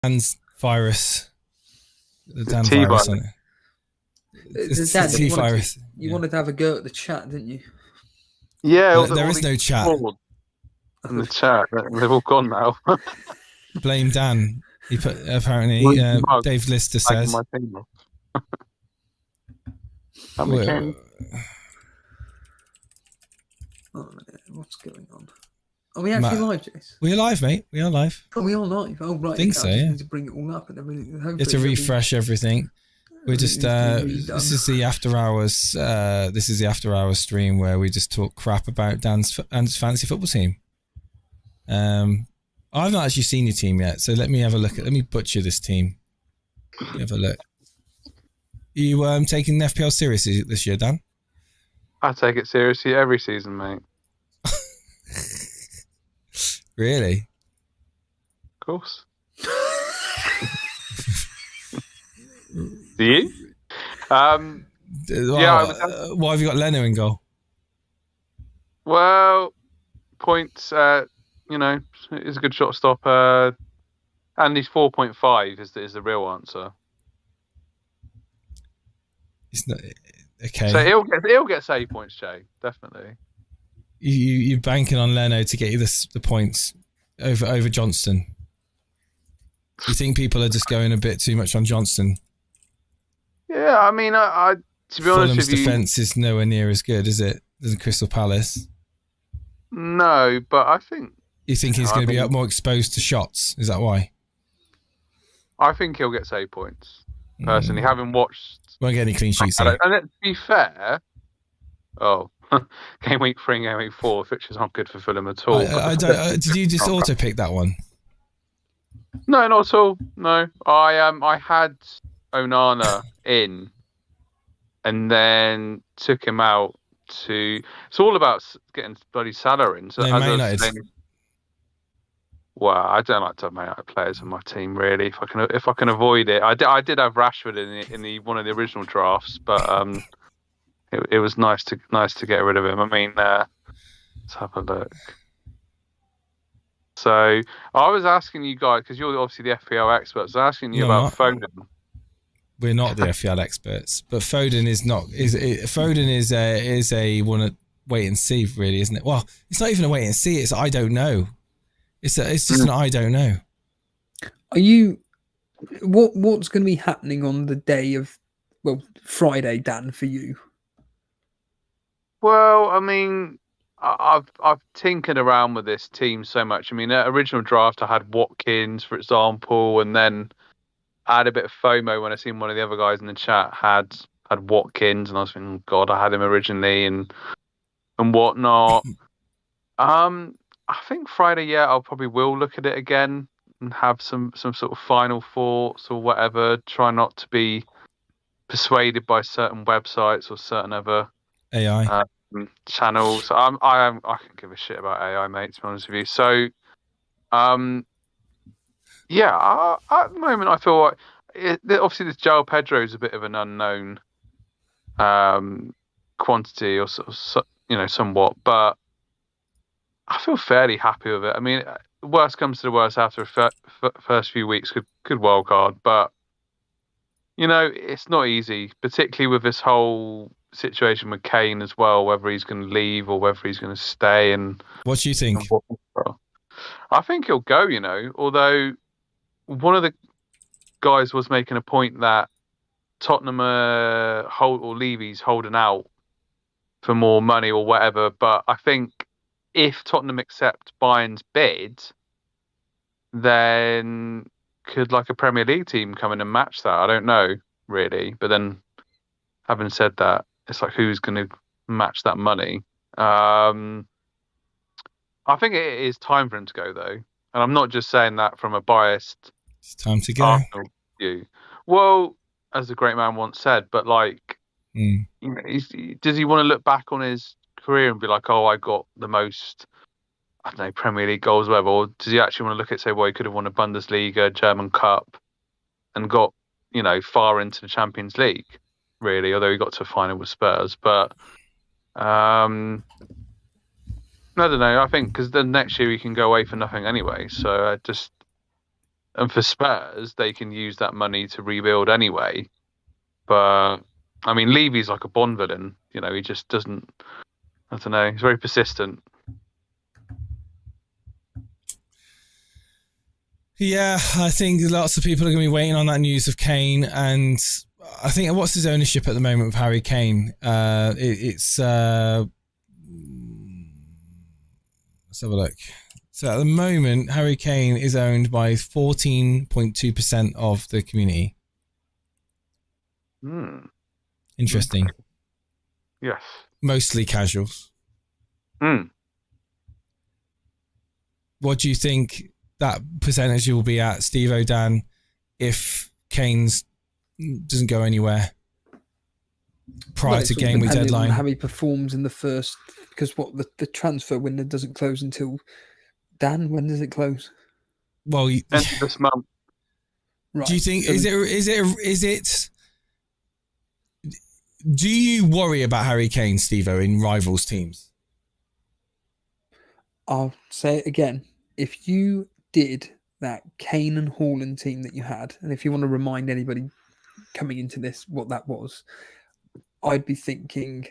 Dan's virus. The Dan T virus on it. It's Dan, T virus. You wanted to have a go at the chat, didn't you? Yeah, there is no chat in the chat. They've all gone now. Blame Dan. He put apparently. Dave Lister says. My team off. Oh, minute, what's going on? Are we actually live, Jace? We are live, mate. We are live. Oh, we are live. Oh, right. I think so. I just yeah. need to bring it all up and everything. You have to refresh everything. We're just this is the after hours. This is the after hours stream where we just talk crap about Dan's fantasy football team. I've not actually seen your team yet, so let me have a look. Let me butcher this team. Have a look. Are you taking the FPL seriously this year, Dan? I take it seriously every season, mate. Really? Of course. Do you? Yeah. Why have you got Leno in goal? Well, points. Is a good shot stopper, and he's 4.5 is the real answer. It's not okay. So he'll get save points, Jay. Definitely. You're banking on Leno to get you the points over Johnston. You think people are just going a bit too much on Johnston? Yeah, I mean, I to be honest with you, Fulham's defence is nowhere near as good, is it, than Crystal Palace? No, but I think. You think he's going to be more exposed to shots? Is that why? I think he'll get save points. Personally, having watched. Won't get any clean sheets. And to be fair, Gameweek 3 and Gameweek 4 fixtures aren't good for Fulham at all. Did you just auto pick that one? No, not at all. No, I had Onana in, and then took him out to. It's all about getting bloody Salah in. So well, I don't like to have Man United players in my team really. If I can avoid it, I did have Rashford in the one of the original drafts, but it was nice to get rid of him. I mean, let's have a look. So I was asking you guys because you're obviously the FPL experts. I was asking you about Foden. We're not the FPL experts, but Foden is not. Foden is a want to wait and see, really, isn't it? Well, it's not even a wait and see. It's I don't know. It's just an I don't know. Are you? What's going to be happening on the day of Friday, Dan, for you? Well, I mean, I've tinkered around with this team so much. I mean, at original draft, I had Watkins, for example, and then I had a bit of FOMO when I seen one of the other guys in the chat had Watkins, and I was thinking, God, I had him originally and whatnot. I think Friday, I'll probably will look at it again and have some sort of final thoughts or whatever. Try not to be persuaded by certain websites or certain other AI channels. I can give a shit about AI, mate. To be honest with you, so at the moment I feel like obviously this João Pedro is a bit of an unknown quantity or sort of, somewhat, but I feel fairly happy with it. I mean, worst comes to the worst after first few weeks, could wild card, but it's not easy, particularly with this whole situation with Kane as well, whether he's going to leave or whether he's going to stay. And what do you think? I think he'll go. Although one of the guys was making a point that Tottenham Levy's holding out for more money or whatever, but I think if Tottenham accept Bayern's bid, then could like a Premier League team come in and match that? I don't know really, but then having said that, it's like who's going to match that money? I think it is time for him to go though, and I'm not just saying that from a biased. It's time to go. Arsenal view. Well, as the great man once said, but like, does he want to look back on his career and be like, oh, I got the most, I don't know, Premier League goals, whatever, or does he actually want to look at, say, well, he could have won a Bundesliga, German Cup, and got, far into the Champions League, really, although he got to a final with Spurs, but I don't know, I think, because the next year he can go away for nothing anyway, so I just, And for Spurs, they can use that money to rebuild anyway. But I mean, Levy's like a Bond villain. He just doesn't. I don't know. He's very persistent. Yeah, I think lots of people are going to be waiting on that news of Kane, and I think what's his ownership at the moment with Harry Kane? It's let's have a look. So at the moment, Harry Kane is owned by 14.2% of the community. Interesting. Yes. Mostly casuals. What do you think that percentage will be at, Steve O'Dan, if Kane's doesn't go anywhere prior to game week deadline? On how he performs in the first, because the transfer window doesn't close until when does it close? Well, end of this month. Right. Do you think is it? Do you worry about Harry Kane, Steve-O, in rivals teams? I'll say it again. If you did that Kane and Haaland team that you had, and if you want to remind anybody coming into this what that was, I'd be thinking,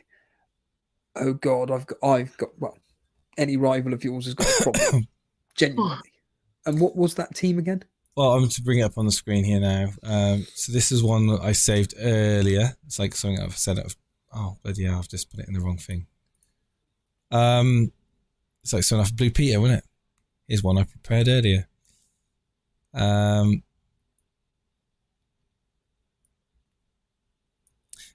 oh God, I've got well, any rival of yours has got a problem. Genuinely. And what was that team again? Well, I'm going to bring it up on the screen here now. So this is one that I saved earlier. It's like something I've said. Oh, but yeah, I've just put it in the wrong thing. It's like something off Blue Peter, wasn't it? Here's one I prepared earlier.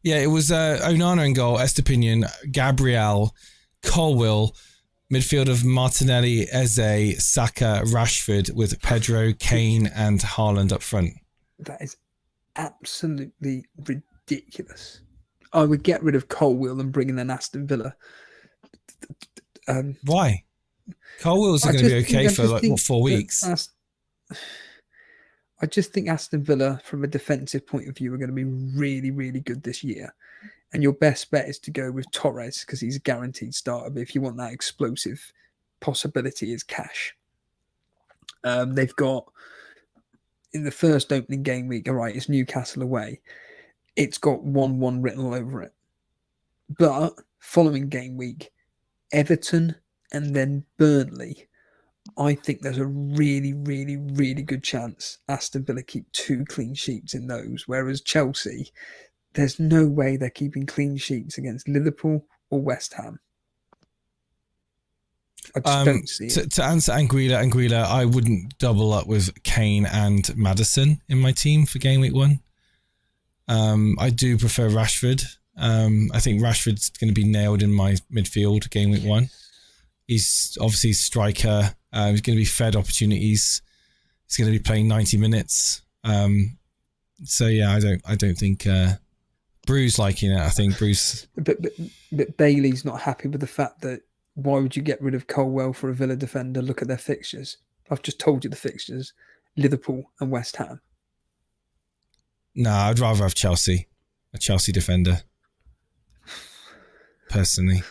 Yeah, it was Onana in goal, Estepinian, Gabriel, Colwill, midfield of Martinelli, Eze, Saka, Rashford, with Pedro, Kane, and Haaland up front. That is absolutely ridiculous. I would get rid of Colwill and bring in an Aston Villa. Why? Colwill's are going to be okay for 4 weeks. I just think Aston Villa, from a defensive point of view, are going to be really, really good this year. And your best bet is to go with Torres because he's a guaranteed starter. But if you want that explosive possibility, is cash. They've got, in the first opening game week, all right, it's Newcastle away. It's got 1-1 written all over it. But following game week, Everton and then Burnley, I think there's a really, really, really good chance Aston Villa keep 2 clean sheets in those. Whereas Chelsea, there's no way they're keeping clean sheets against Liverpool or West Ham. I just don't see it. To answer Anguilla, I wouldn't double up with Kane and Maddison in my team for game week 1. I do prefer Rashford. I think Rashford's going to be nailed in my midfield game week 1. He's obviously striker. He's going to be fed opportunities. He's going to be playing 90 minutes. So yeah, I don't think Bruce liking it. I think Bruce. But Bailey's not happy with the fact that why would you get rid of Colwell for a Villa defender? Look at their fixtures. I've just told you the fixtures: Liverpool and West Ham. No, I'd rather have Chelsea, a Chelsea defender. Personally,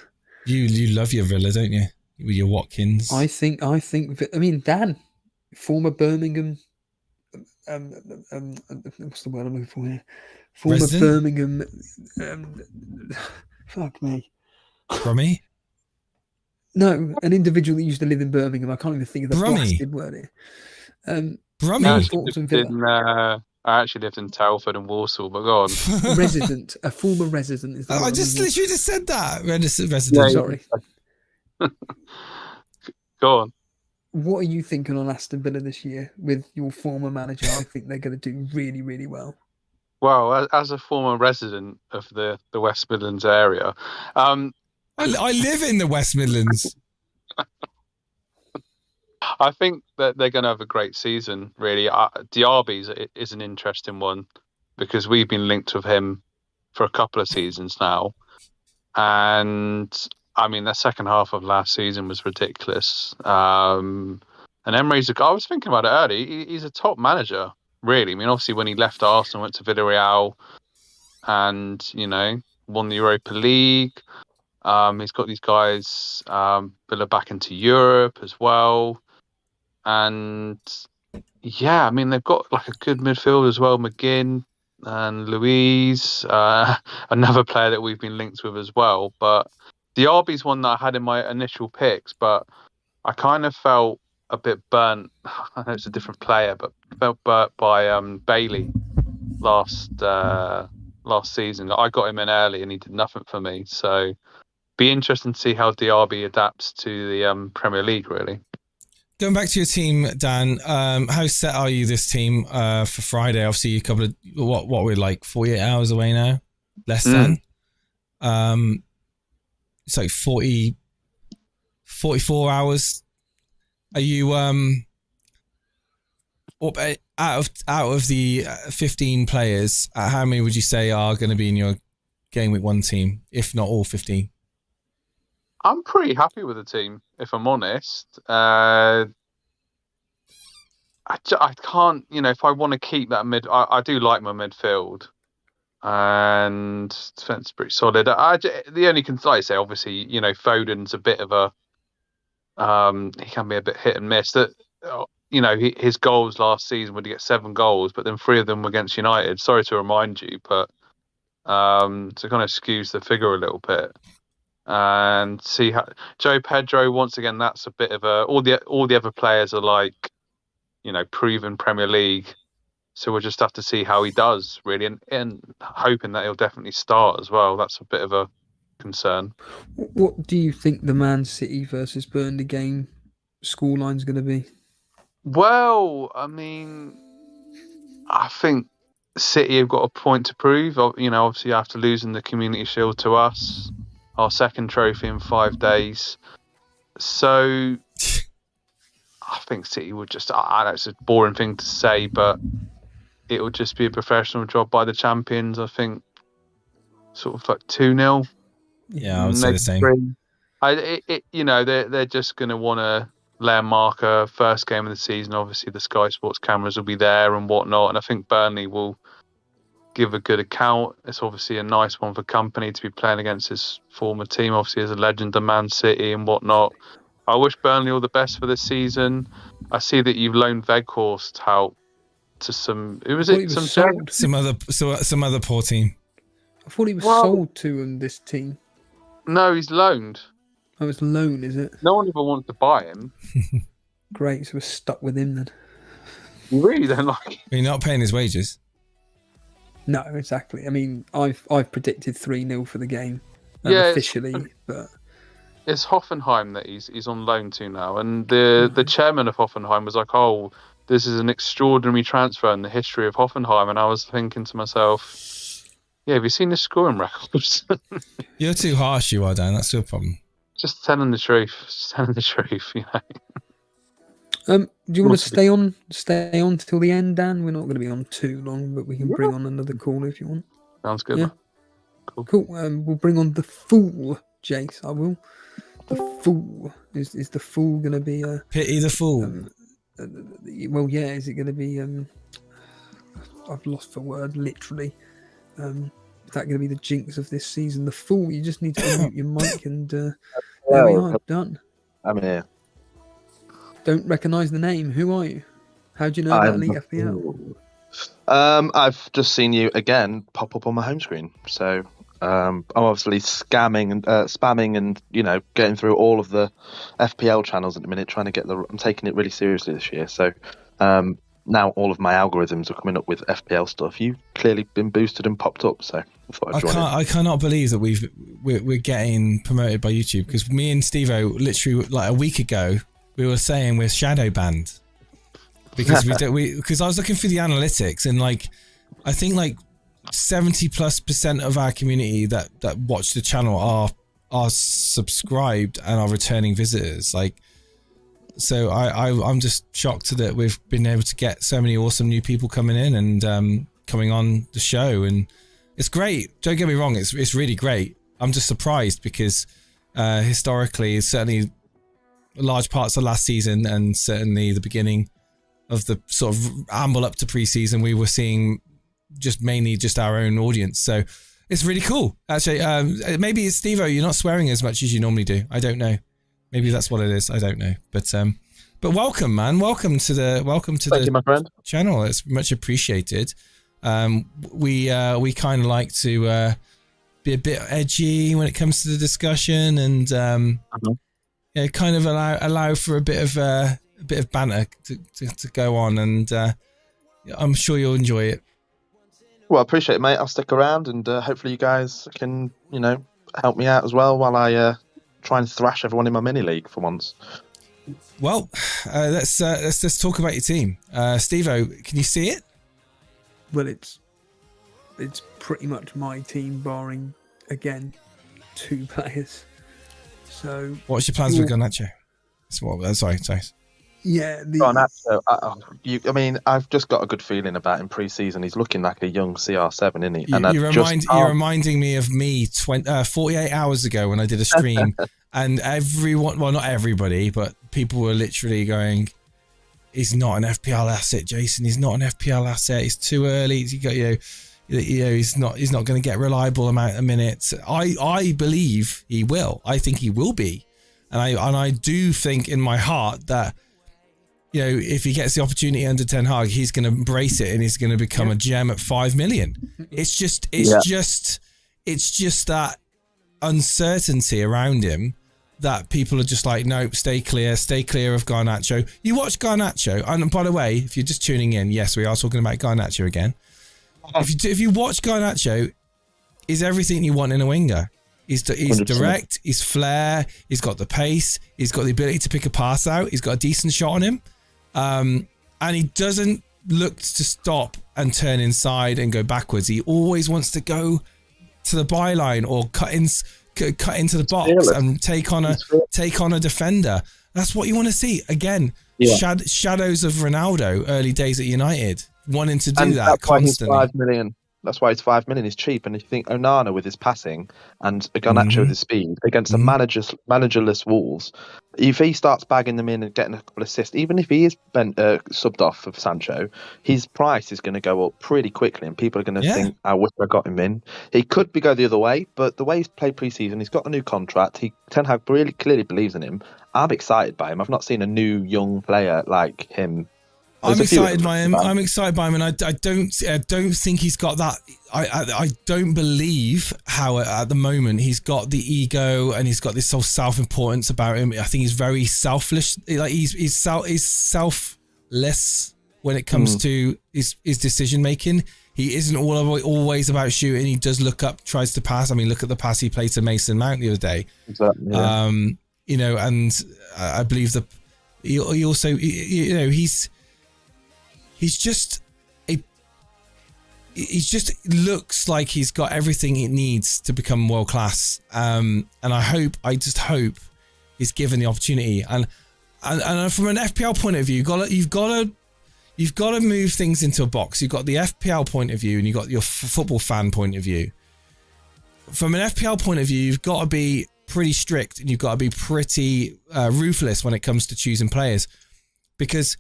you love your Villa, don't you? With your Watkins. I mean, Dan, former Birmingham. What's the word I'm looking for here? Former Resident? Birmingham. Fuck me. Brummy? No, an individual that used to live in Birmingham. I can't even think of the blasted word here. Brummy? I actually lived in Telford and Walsall, but go on. A former resident. Is that I just literally just said that. Resident. Yeah, sorry. Go on. What are you thinking on Aston Villa this year with your former manager? I think they're going to do really, really well. Well, as a former resident of the West Midlands area, I live in the West Midlands. I think that they're going to have a great season, really. Diaby is an interesting one because we've been linked with him for a couple of seasons now. And, I mean, the second half of last season was ridiculous. And Emery's I was thinking about it earlier. He's a top manager, really. I mean, obviously, when he left Arsenal, went to Villarreal and, won the Europa League. He's got these guys Villa back into Europe as well. And Yeah, I mean, they've got like a good midfield as well, McGinn and Louise, another player that we've been linked with as well. But Diaby's one that I had in my initial picks, but I kind of felt a bit burnt. I know it's a different player, but felt burnt by Bailey last season. I got him in early and he did nothing for me. So be interesting to see how Diaby adapts to the Premier League, really. Going back to your team, Dan, how set are you this team for Friday? Obviously, a couple of what we're like 48 hours away now, less than. It's like 44 hours. Are you out of the 15 players? How many would you say are going to be in your Game Week 1 team, if not all 15? I'm pretty happy with the team, if I'm honest. I can't, if I want to keep that I do like my midfield, and defense is pretty solid. The only like I say, obviously, Foden's a bit of a, he can be a bit hit and miss. That, his goals last season would get 7 goals, but then 3 of them were against United. Sorry to remind you, but to kind of skews the figure a little bit. And see how Joe Pedro, once again, that's a bit of a, all the other players are like, proven Premier League, so we'll just have to see how he does, really, and hoping that he'll definitely start as well. That's a bit of a concern. What do you think the Man City versus Burnley game scoreline's going to be? Well, I mean, I think City have got a point to prove. Obviously after losing the Community Shield to us, our second trophy in 5 days. So I think City would just, I know it's a boring thing to say, but it would just be a professional job by the champions. I think sort of like 2-0. Yeah, I would say the same. They're just going to want to lay a marker. First game of the season, obviously the Sky Sports cameras will be there and whatnot. And I think Burnley will give a good account. It's obviously a nice one for Company to be playing against his former team, obviously as a legend of Man City and whatnot. I wish Burnley all the best for this season. I see that you've loaned Weghorst out to some. Who was it? Some other poor team. I thought he was sold to this team. No, he's loaned. Oh, it's loan, is it? No one ever wanted to buy him. Great, so we're stuck with him then. You really don't like him? You're not paying his wages. No, exactly. I mean, I've predicted 3-0 for the game, officially, but it's Hoffenheim that he's on loan to now, and the chairman of Hoffenheim was like, "Oh, this is an extraordinary transfer in the history of Hoffenheim," and I was thinking to myself, "Yeah, have you seen his scoring records?" You're too harsh, you are, Dan. That's your problem. Just telling the truth. Do you want to stay on till the end, Dan? We're not going to be on too long, but we can bring on another call if you want. Sounds good. Yeah. Cool. We'll bring on the Fool, Jace. I will. The Fool is the Fool going to be a pity the Fool? Well, yeah. Is it going to be? I've lost the word. Literally. Is that going to be the jinx of this season? The Fool. You just need to unmute your mic and there we are. Done. I'm here. Don't recognise the name. Who are you? How do you know about Elite FPL? I've just seen you again pop up on my home screen. So I'm obviously spamming and getting through all of the FPL channels at the minute, trying to get I'm taking it really seriously this year. So now all of my algorithms are coming up with FPL stuff. You've clearly been boosted and popped up, so I thought I'd join in. I cannot believe that we're getting promoted by YouTube, because me and Steve-O literally like a week ago we were saying we're shadow banned because because I was looking through the analytics, and like I think like 70+% of our community that watch the channel are subscribed and are returning visitors. Like, so I'm just shocked that we've been able to get so many awesome new people coming in and coming on the show, and it's great. Don't get me wrong, it's really great. I'm just surprised because historically, certainly large parts of last season and certainly the beginning of the sort of amble up to pre-season, we were seeing mainly our own audience. So it's really cool. Actually, maybe it's Steve-O, you're not swearing as much as you normally do. I don't know. Maybe that's what it is. I don't know. But But welcome, man. Welcome to Thank you, my friend. channel. It's much appreciated. We kind of like to be a bit edgy when it comes to the discussion, and yeah, kind of allow for a bit of banter to go on, and I'm sure you'll enjoy it. Well, I appreciate it, mate. I'll stick around, and hopefully you guys can, help me out as well while I try and thrash everyone in my mini league for once. Well, let's talk about your team. Steve-O, can you see it? Well, it's pretty much my team, barring again 2 players. So what's your plans with Garnacho? Sorry. Yeah, Garnacho. I mean, I've just got a good feeling about him pre-season. He's looking like a young CR7, isn't he? You're reminding me of me 48 hours ago when I did a stream, and everyone, well, not everybody, but people were literally going, "He's not an FPL asset, Jason. He's not an FPL asset. He's too early. He's not going to get reliable amount of minutes." I believe he will. I think he will be, and I do think in my heart that, if he gets the opportunity under Ten Hag, he's going to embrace it and he's going to become a gem at 5 million. It's just that uncertainty around him that people are just like, nope, stay clear of Garnacho. You watch Garnacho, and by the way, if you're just tuning in, yes, we are talking about Garnacho again. If you watch Garnacho, he's everything you want in a winger. He's direct, he's flair, he's got the pace, he's got the ability to pick a pass out, he's got a decent shot on him. And he doesn't look to stop and turn inside and go backwards. He always wants to go to the byline or cut into the box and take on a defender. That's what you want to see. Again, shadows of Ronaldo, early days at United, wanting to do that constantly. 5 million. That's why it's 5 million. He's cheap, and if you think Onana with his passing and Garnacho with his speed against the managerless Wolves, if he starts bagging them in and getting a couple of assists, even if he is subbed off of Sancho, his price is going to go up pretty quickly, and people are going to think, "I wish I got him in." He could go the other way, but the way he's played pre-season, he's got a new contract. Ten Hag really clearly believes in him. I'm excited by him. I've not seen a new young player like him. I'm excited by him. And I don't think he's got that. I don't believe how at the moment he's got the ego and he's got this whole self-importance about him. I think he's very selfish. Like he's selfless when it comes to his decision making. He isn't always about shooting. He does look up, tries to pass. I mean, look at the pass he played to Mason Mount the other day. Exactly. Yeah. And I believe that he also, He's just looks like he's got everything he needs to become world class. And I just hope he's given the opportunity. And from an FPL point of view, you've got to move things into a box. You've got the FPL point of view and you've got your football fan point of view. From an FPL point of view, you've got to be pretty strict and you've got to be pretty ruthless when it comes to choosing players, because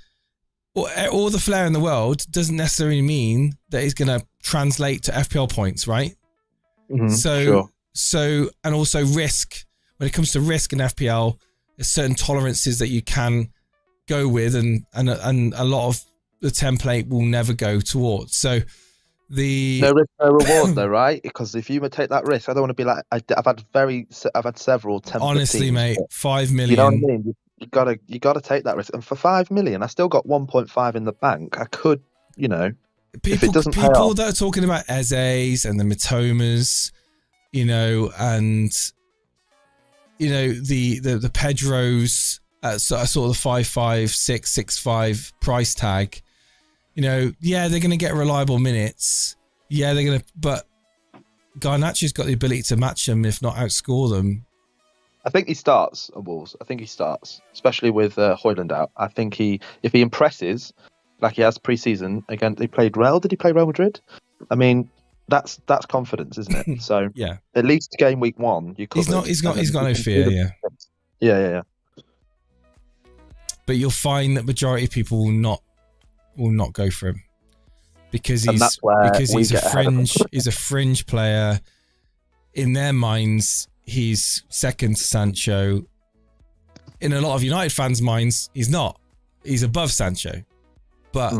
all the flair in the world doesn't necessarily mean that he's going to translate to FPL points, right? So, and also risk. When it comes to risk in FPL, there's certain tolerances that you can go with, and a lot of the template will never go towards. So, no risk, no reward, though, right? Because if you take that risk, I don't want to be like I've had several template. Honestly, teams, mate, 5 million. You know what I mean? You gotta take that risk, and for 5 million, I still got 1.5 in the bank. I could, if it doesn't pay off. People that are talking about Eze's and the Mitomas, and the Pedros at sort of the 5.5, 6.65 price tag. They're going to get reliable minutes. Yeah, they're going to, but Garnacho's got the ability to match them, if not outscore them. I think he starts at Wolves. I think he starts, especially with Højlund out. I think if he impresses like he has pre-season again. He played Real. Did he play Real Madrid? I mean, that's confidence, isn't it? So yeah, at least game week 1, you could. He's got no fear. Yeah. But you'll find that majority of people will not go for him because he's a fringe player. In their minds, he's second to Sancho. In a lot of United fans' minds, he's not. he's above Sancho. But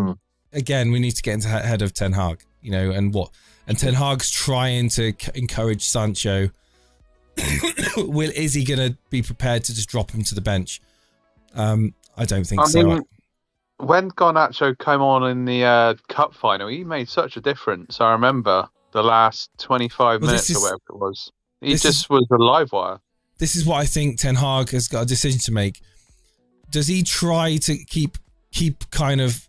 again, we need to get into head of Ten Hag, and Ten Hag's trying to encourage Sancho. Is he going to be prepared to just drop him to the bench? I don't think so. When Garnacho came on in the cup final, he made such a difference. I remember the last 25 minutes or whatever it was. He just was a live wire. This is what I think Ten Hag has got a decision to make. Does he try to keep kind of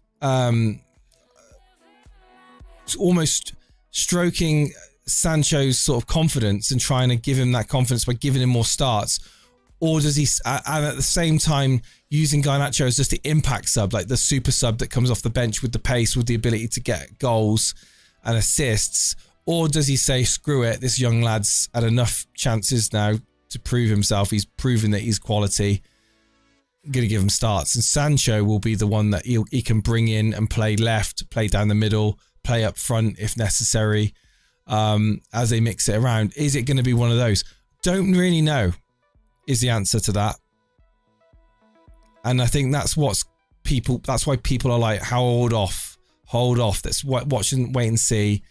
almost stroking Sancho's sort of confidence and trying to give him that confidence by giving him more starts? Or does he, and at the same time, using Garnacho as just the impact sub, like the super sub that comes off the bench with the pace, with the ability to get goals and assists? Or does he say, screw it, this young lad's had enough chances now to prove himself. He's proven that he's quality. I'm going to give him starts. And Sancho will be the one that he can bring in and play left, play down the middle, play up front if necessary, as they mix it around. Is it going to be one of those? Don't really know is the answer to that. And I think that's why people are like, hold off. Let's watch and wait and see.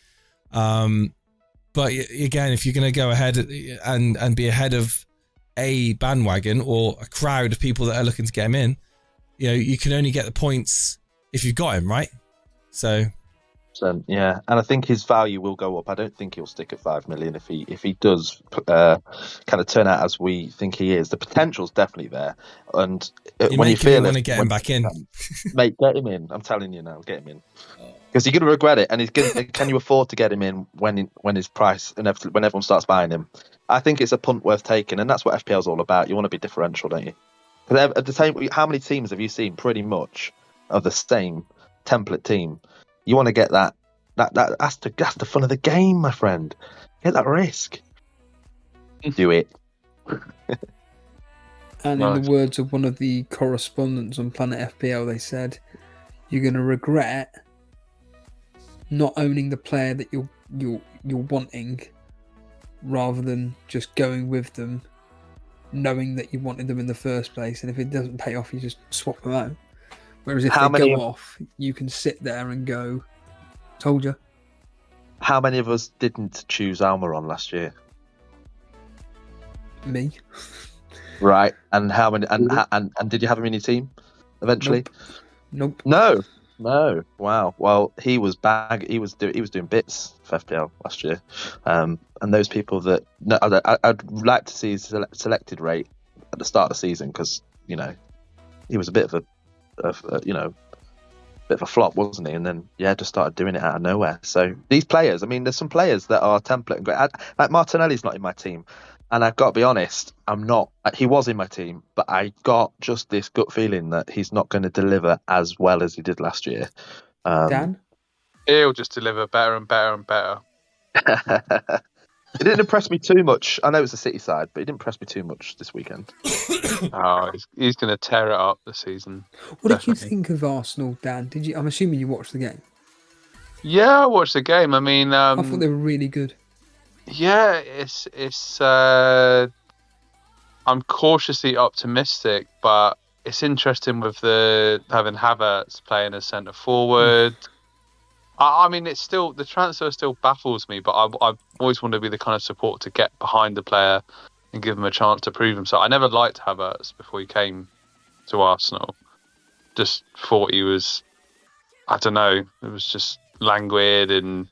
But again, if you're going to go ahead and be ahead of a bandwagon or a crowd of people that are looking to get him in, you can only get the points if you've got him, right? So yeah, and I think his value will go up. I don't think he'll stick at 5 million if he does kind of turn out as we think he is. The potential's definitely there, and when you feel want to get him back in, mate, get him in. I'm telling you now, get him in, because you're going to regret it. And he's going. Can you afford to get him in when his price inevitably, when everyone starts buying him? I think it's a punt worth taking, and that's what FPL is all about. You want to be differential, don't you? Because at the same, how many teams have you seen pretty much of the same template team? You want to get that's the fun of the game, my friend. Get that risk. Do it. And in the words of one of the correspondents on Planet FPL, they said, "You're going to regret not owning the player that you're wanting, rather than just going with them, knowing that you wanted them in the first place. And if it doesn't pay off, you just swap them out. Whereas if they go off, you can sit there and go, told you." How many of us didn't choose Almiron last year? Me. Right. And how many? And did you have him in your team eventually? Nope. No. Wow. Well, he was He was doing bits for FPL last year. And those people that I'd like to see his selected rate at the start of the season, because he was a bit of a bit of a flop, wasn't he? And then just started doing it out of nowhere. So these players, I mean, there's some players that are template and great. Like Martinelli's not in my team, and I've got to be honest, I'm not. He was in my team, but I got just this gut feeling that he's not going to deliver as well as he did last year. Dan, he'll just deliver better and better and better. It didn't impress me too much. I know it's the City side, but it didn't impress me too much this weekend. He's going to tear it up this season. What did you think of Arsenal, Dan? I'm assuming you watched the game. Yeah, I watched the game. I mean, I thought they were really good. Yeah, it's. I'm cautiously optimistic, but it's interesting with having Havertz playing as centre forward. I mean, it's still, the transfer still baffles me, but I always want to be the kind of support to get behind the player and give him a chance to prove himself. I never liked Havertz before he came to Arsenal. Just thought he was, I don't know, it was just languid, and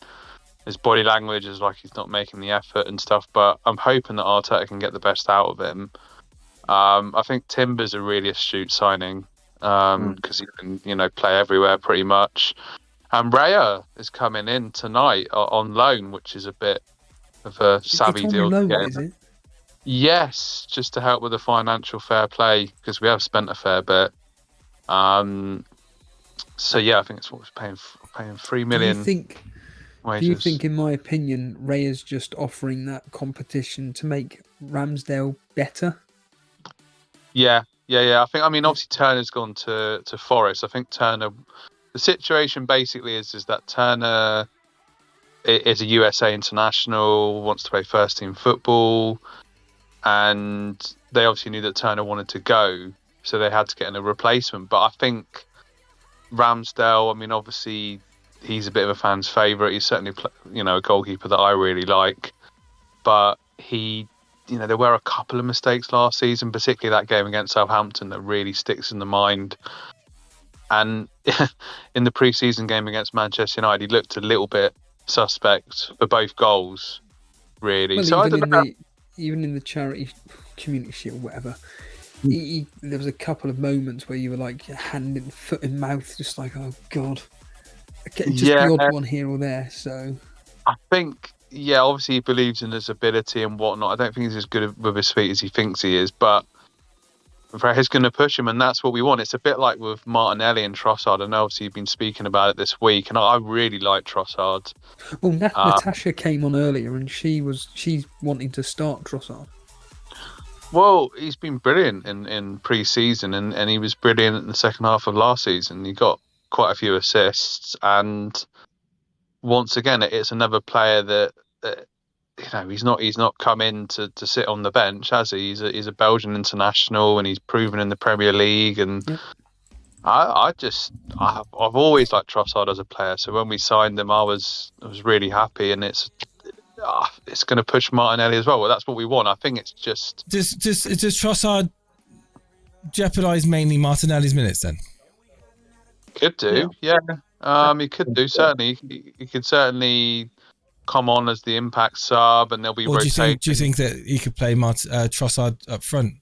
his body language is like he's not making the effort and stuff. But I'm hoping that Arteta can get the best out of him. I think Timber's a really astute signing because he can, play everywhere pretty much. And Raya is coming in tonight on loan, which is a bit of a savvy deal to get. Is it? Yes, just to help with the financial fair play, because we have spent a fair bit. So yeah, I think it's what we're paying 3 million. Do you think, in my opinion, Raya's just offering that competition to make Ramsdale better? Yeah. I mean, obviously Turner's gone to Forest. I think Turner. The situation basically is that Turner is a USA international, wants to play first team football, and they obviously knew that Turner wanted to go. so they had to get in a replacement. But I think Ramsdale, I mean, obviously he's a bit of a fan's favourite. He's certainly, a goalkeeper that I really like. But he, there were a couple of mistakes last season, particularly that game against Southampton that really sticks in the mind. And in the pre-season game against Manchester United, he looked a little bit suspect for both goals, really. Well, so I don't know. Even in the charity community shield, whatever, there was a couple of moments where you were like hand in foot in mouth, just like, oh god, just the odd one here or there. So I think, obviously he believes in his ability and whatnot. I don't think he's as good with his feet as he thinks he is, but Freya's going to push him, and that's what we want. It's a bit like with Martinelli and Trossard. I know obviously you've been speaking about it this week, and I really like Trossard. Well, Natasha came on earlier, and she's wanting to start Trossard. Well, he's been brilliant in pre-season, and he was brilliant in the second half of last season. He got quite a few assists, and once again, it's another player that he's not come in to sit on the bench, has he? He's a Belgian international, and he's proven in the Premier League. And I've always liked Trossard as a player. So when we signed him, I was really happy, and it's going to push Martinelli as well. Well, that's what we want. I think it's just does Trossard jeopardise mainly Martinelli's minutes then? Could do, yeah. He could do certainly. He could certainly come on as the impact sub, and there'll be rotation. Do you think that he could play Trossard up front?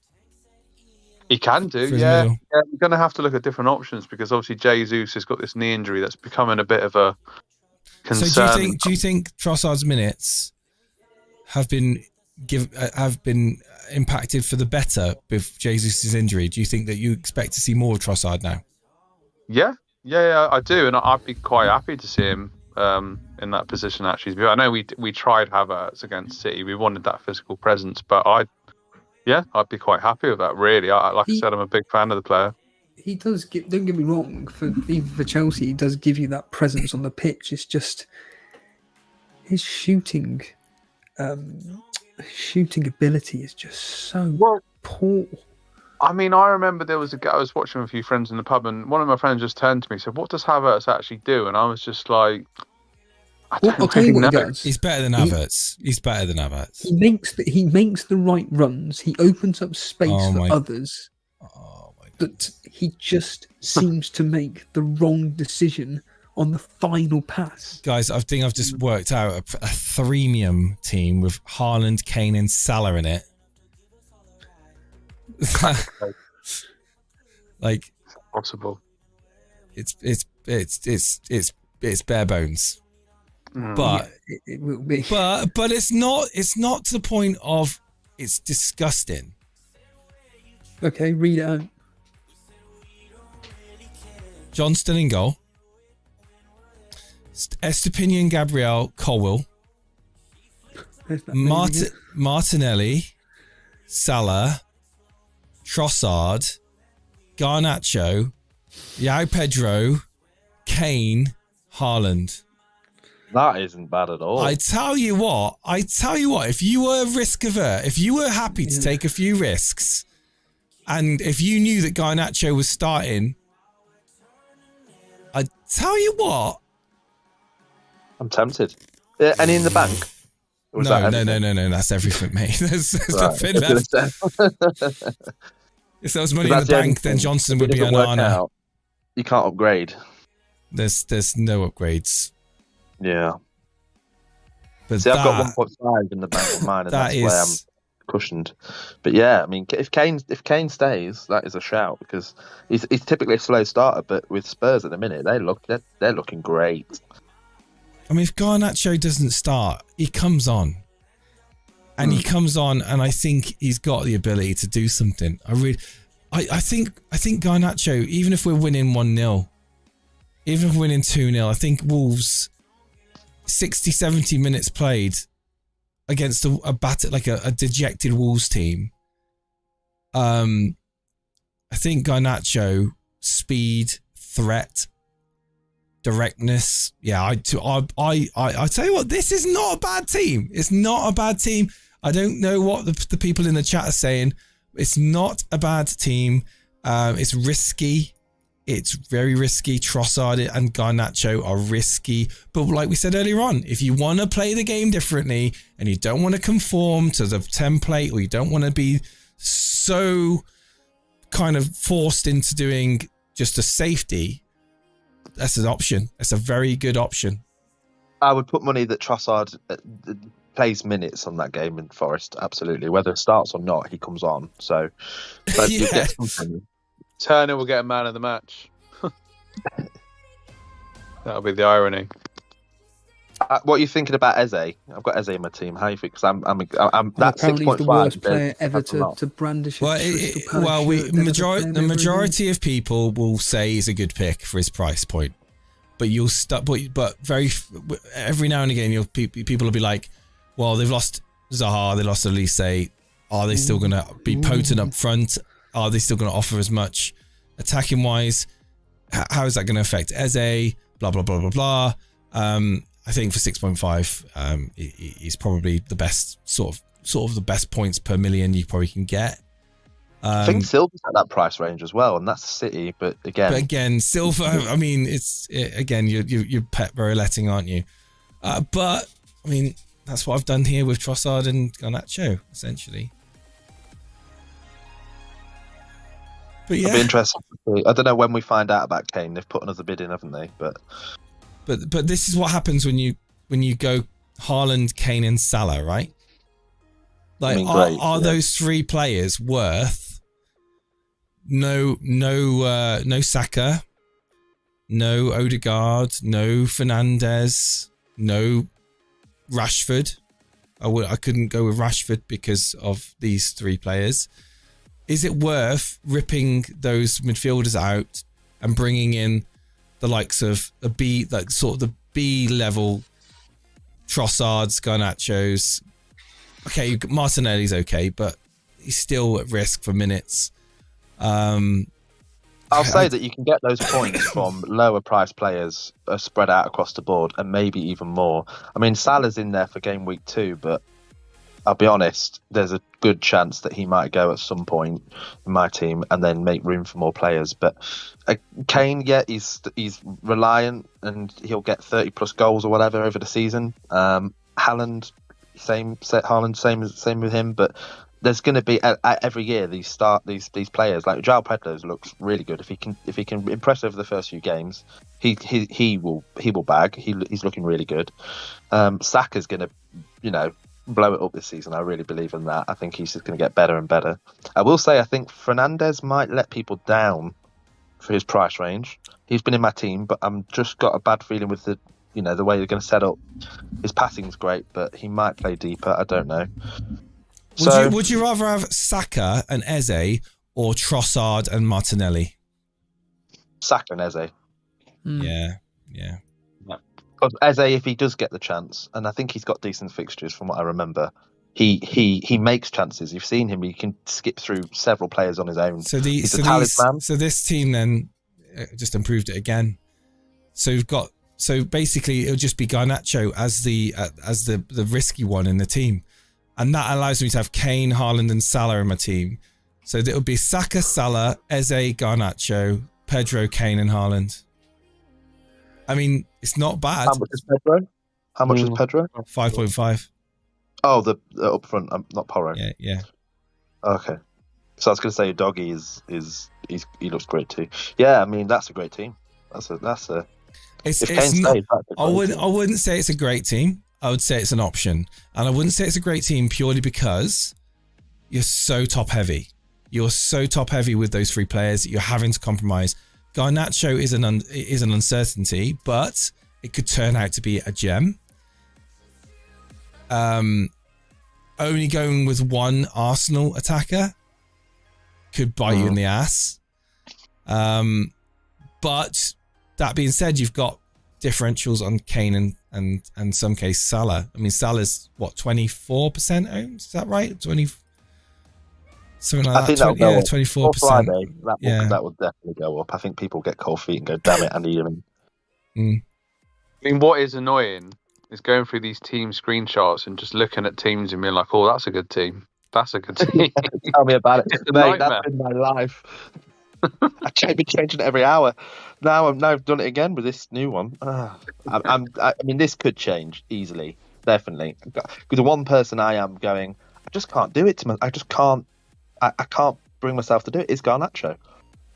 He can do, yeah. We're going to have to look at different options because obviously Jesus has got this knee injury that's becoming a bit of a concern. So do you think Trossard's minutes have been impacted for the better with Jesus' injury? Do you think that you expect to see more of Trossard now? Yeah, I do, and I'd be quite happy to see him in that position. Actually, I know we tried Havertz against City. We wanted that physical presence, but I'd be quite happy with that. Really, I said, I'm a big fan of the player. He does. Don't get me wrong. Even for Chelsea, he does give you that presence on the pitch. It's just his shooting ability is just so poor. I mean, I remember there was I was watching with a few friends in the pub, and one of my friends just turned to me and said, "What does Havertz actually do?" And I was just like, "I don't really know." He's better than Havertz. He's better than Havertz. He makes the right runs. He opens up space for others. Oh my God. But he just seems to make the wrong decision on the final pass. Guys, I think I've just worked out a threemium team with Haaland, Kane, and Salah in it. Like possible. It's bare bones. But it will be. But it's not to the point of it's disgusting. Okay, read it out. Johnston in goal. Estepinian, Gabriel, Colwill. Martinelli, Salah, Trossard, Garnacho, João Pedro, Kane, Haaland. That isn't bad at all. I tell you what, if you were risk avert, if you were happy to take a few risks, and if you knew that Garnacho was starting, I tell you what. I'm tempted. Any in the bank? No, that's everything, mate. There's nothing left. If there was money in the bank, then Johnson would be an Arna. You can't upgrade. There's no upgrades. Yeah. But I've got 1.5 in the bank of mine, and that's where I'm cushioned. But yeah, I mean, if Kane stays, that is a shout because he's typically a slow starter, but with Spurs at the minute, they're looking great. I mean, if Garnacho doesn't start, he comes on. And he comes on, and I think he's got the ability to do something. I think Garnacho, even if we're winning 1-0, even if we're winning 2-0, I think Wolves 60, 70 minutes played against a dejected Wolves team. I think Garnacho, speed, threat, directness. Yeah, I tell you what, this is not a bad team. It's not a bad team. I don't know what the people in the chat are saying. It's not a bad team, It's risky. It's very risky. Trossard and Garnacho are risky. But like we said earlier on, if you want to play the game differently and you don't want to conform to the template, or you don't want to be so kind of forced into doing just a safety, that's an option. That's a very good option. I would put money that Trossard plays minutes on that game in Forest. Absolutely. Whether it starts or not, he comes on. So, but you get something. Turner will get a man of the match. That'll be the irony. What are you thinking about Eze? I've got Eze in my team. How you think? Because I'm that apparently 6.5. he's the worst player ever to brandish. The majority of people will say he's a good pick for his price point, but every now and again, people will be like, well, they've lost Zaha, they lost Elise. Are they still going to be potent up front? Are they still going to offer as much attacking wise? How is that going to affect Eze? Blah, blah, blah, blah, blah. I think for 6.5, he's probably the best sort of the best points per million you probably can get. I think Silva's at that price range as well, and that's City. But again, Silva. I mean, you're Pep letting, aren't you? But I mean, that's what I've done here with Trossard and Garnacho, essentially. But yeah, it'll be interesting to see. I don't know when we find out about Kane. They've put another bid in, haven't they? But this is what happens when you go Haaland, Kane, and Salah, right? Like, are those three players worth no Saka, no Odegaard, no Fernandes, no Rashford? I couldn't go with Rashford because of these three players. Is it worth ripping those midfielders out and bringing in the likes of the B level Trossards, Garnachos? Okay, Martinelli's okay, but he's still at risk for minutes. I'll say that you can get those points from lower price players spread out across the board, and maybe even more. I mean, Salah's in there for game week 2, but I'll be honest, there's a good chance that he might go at some point in my team and then make room for more players. But Kane, he's reliant, and he'll get 30 plus goals or whatever over the season. Haaland, same with him. But there's going to be every year these players like João Pedro looks really good. If he can impress over the first few games, he will bag. He's looking really good. Saka's going to blow it up this season. I really believe in that. I think he's just going to get better and better. I will say I think Fernandes might let people down for his price range. He's been in my team, but I'm just got a bad feeling with the way they're going to set up. His passing's great, but he might play deeper. I don't know. Would you rather have Saka and Eze or Trossard and Martinelli? Saka and Eze. Yeah. Because Eze, if he does get the chance, and I think he's got decent fixtures from what I remember, he makes chances. You've seen him; he can skip through several players on his own. So this team then just improved it again. So basically, it'll just be Garnacho as the risky one in the team, and that allows me to have Kane, Haaland, and Salah in my team. So it'll be Saka, Salah, Eze, Garnacho, Pedro, Kane, and Haaland. I mean, it's not bad. How much is Pedro? 5.5. Oh, the up front, not Porro. Yeah. Okay. So I was going to say, Doggy he looks great too. Yeah, I mean that's a great team. I wouldn't say it's a great team. I would say it's an option, and I wouldn't say it's a great team purely because you're so top heavy. You're so top heavy with those three players that you're having to compromise. Garnacho is an uncertainty, but it could turn out to be a gem. Only going with one Arsenal attacker could bite you in the ass. But that being said, you've got differentials on Kane and in some case Salah. I mean, Salah's what, 24% owned? Is that right? 20. Something like I think that. that'll go up. 24%. That would definitely go up. I think people get cold feet and go, damn it, I need him. I mean, what is annoying is going through these team screenshots and just looking at teams and being like, oh, that's a good team. That's a good team. Tell me about it. It's a Mate, nightmare. that's been my life. I've been changing it every hour. Now I've done it again with this new one. I mean, this could change easily, definitely. Because the one person I am going, I just can't do it to I just can't. I can't bring myself to do it. Is Garnacho.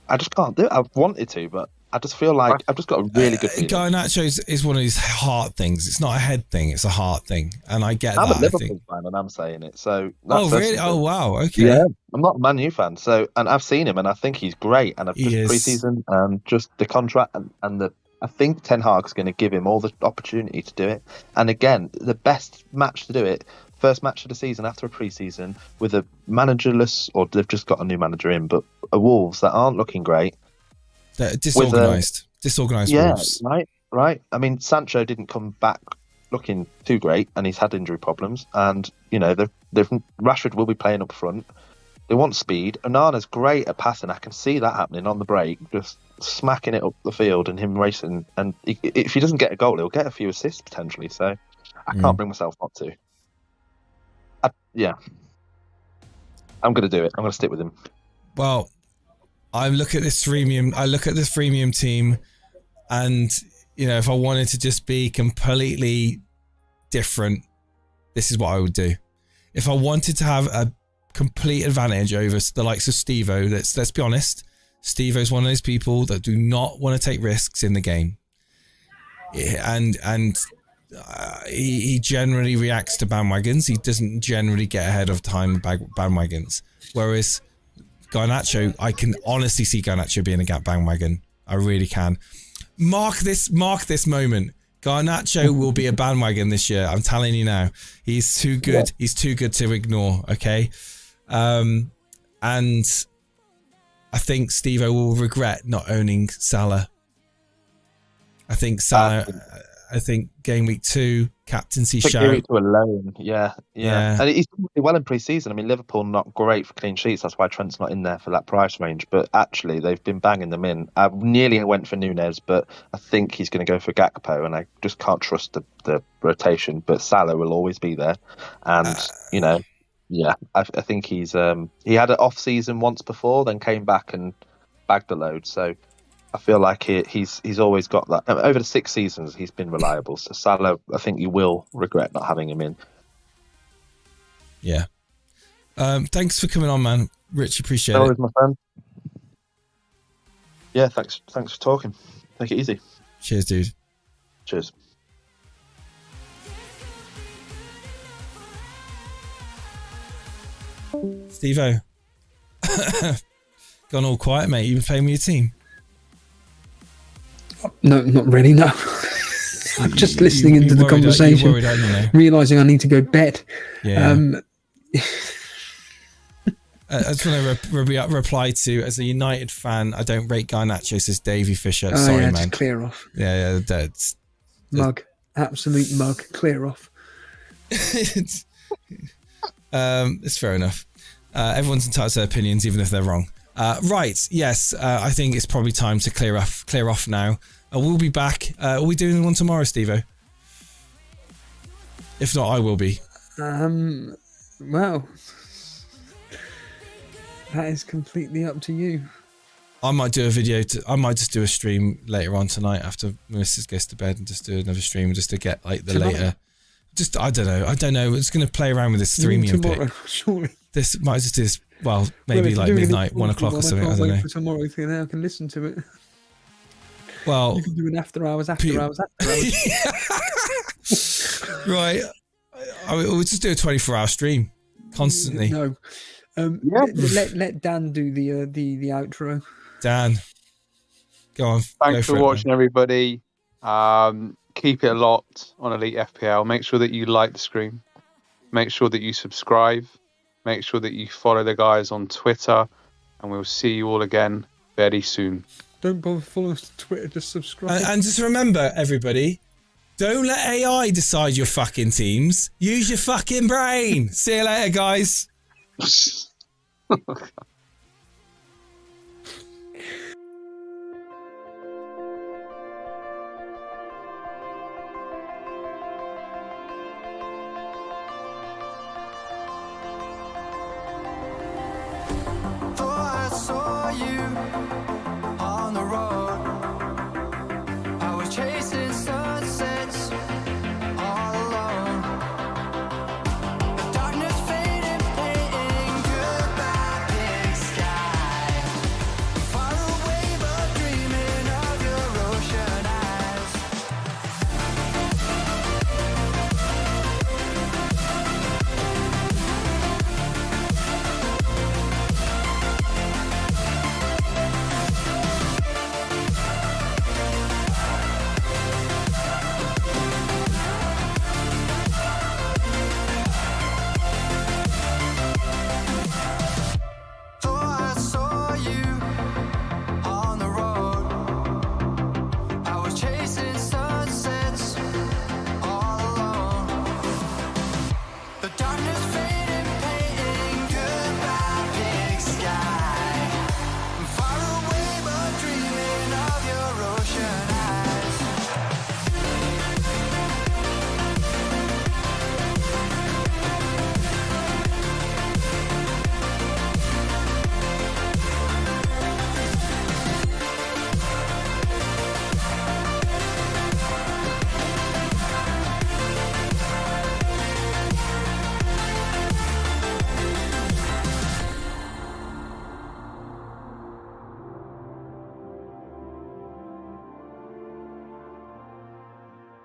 I just can't do it. I've wanted to, but I just feel like I've just got a really good feeling. Garnacho is one of these heart things. It's not a head thing. It's a heart thing, and I get I'm that. a Liverpool fan, and I'm saying it. So really? Oh wow. Okay. Yeah, I'm not a Man U fan. So, and I've seen him, and I think he's great. And I've just preseason and just the contract and the. I think Ten Hag's going to give him all the opportunity to do it. And again, the best match to do it. First match of the season after a pre-season with a managerless, or they've just got a new manager in, but a Wolves that aren't looking great. They're disorganised. Disorganised Wolves. Right. I mean, Sancho didn't come back looking too great, and he's had injury problems. And you know, Rashford will be playing up front. They want speed. Onana's great at passing. I can see that happening on the break, just smacking it up the field and him racing. And if he doesn't get a goal, he'll get a few assists potentially. So I can't bring myself not to. I'm going to do it. I'm going to stick with him. Well, I look at this freemium team, and you know, if I wanted to just be completely different, this is what I would do. If I wanted to have a complete advantage over the likes of Steve-O, let's be honest, Steve-O's one of those people that do not want to take risks in the game, and he generally reacts to bandwagons. He doesn't generally get ahead of time with bandwagons. Whereas Garnacho, I can honestly see Garnacho being a gap bandwagon. I really can. Mark this moment. Garnacho will be a bandwagon this year. I'm telling you now. He's too good. Yeah. He's too good to ignore. Okay, and I think Steve-O will regret not owning Salah. I think Salah. I think game week 2 captaincy show. Game week 2 alone, yeah. And he's done really well in pre-season. I mean, Liverpool not great for clean sheets. That's why Trent's not in there for that price range. But actually, they've been banging them in. I nearly went for Nunez, but I think he's going to go for Gakpo, and I just can't trust the rotation. But Salah will always be there, and you know, I think he had an off season once before, then came back and bagged a load. So. I feel like he's always got that. Over the 6 seasons, he's been reliable. So Salah, I think you will regret not having him in. Yeah. Thanks for coming on, man. Rich, appreciate it. My friend. Yeah, thanks for talking. Take it easy. Cheers, dude. Cheers. Steve-O. Gone all quiet, mate. You been playing with your team? No, not really, no. I'm just listening into the conversation, realising I need to go to bed. Yeah. I just want to reply to, as a United fan, I don't rate Garnacho, says Davey Fisher. Sorry, man. Just clear off. Yeah, that's... Mug. Absolute mug. Clear off. It's fair enough. Everyone's entitled to their opinions, even if they're wrong. Right, yes, I think it's probably time to clear off now. We'll be back. Are we doing one tomorrow, Steve-O? If not, I will be. Well, that is completely up to you. I might do a video. I might just do a stream later on tonight after Mrs. goes to bed, and just do another stream just to get like the tonight. Later. Just I don't know. It's going to play around with this 3 million pick. Surely. This might just do this. Well, maybe like midnight, 1 o'clock or something. I don't know. For tomorrow, so now I can listen to it. Well, you can do an after hours. Right. We'll just do a 24-hour stream constantly. No. Let Dan do the outro. Dan, go on. Thanks for watching, everybody. Keep it locked on Elite FPL. Make sure that you like the stream. Make sure that you subscribe. Make sure that you follow the guys on Twitter, and we'll see you all again very soon. Don't bother following us on Twitter, just subscribe. And just remember, everybody, don't let AI decide your fucking teams. Use your fucking brain. See you later, guys. I saw you.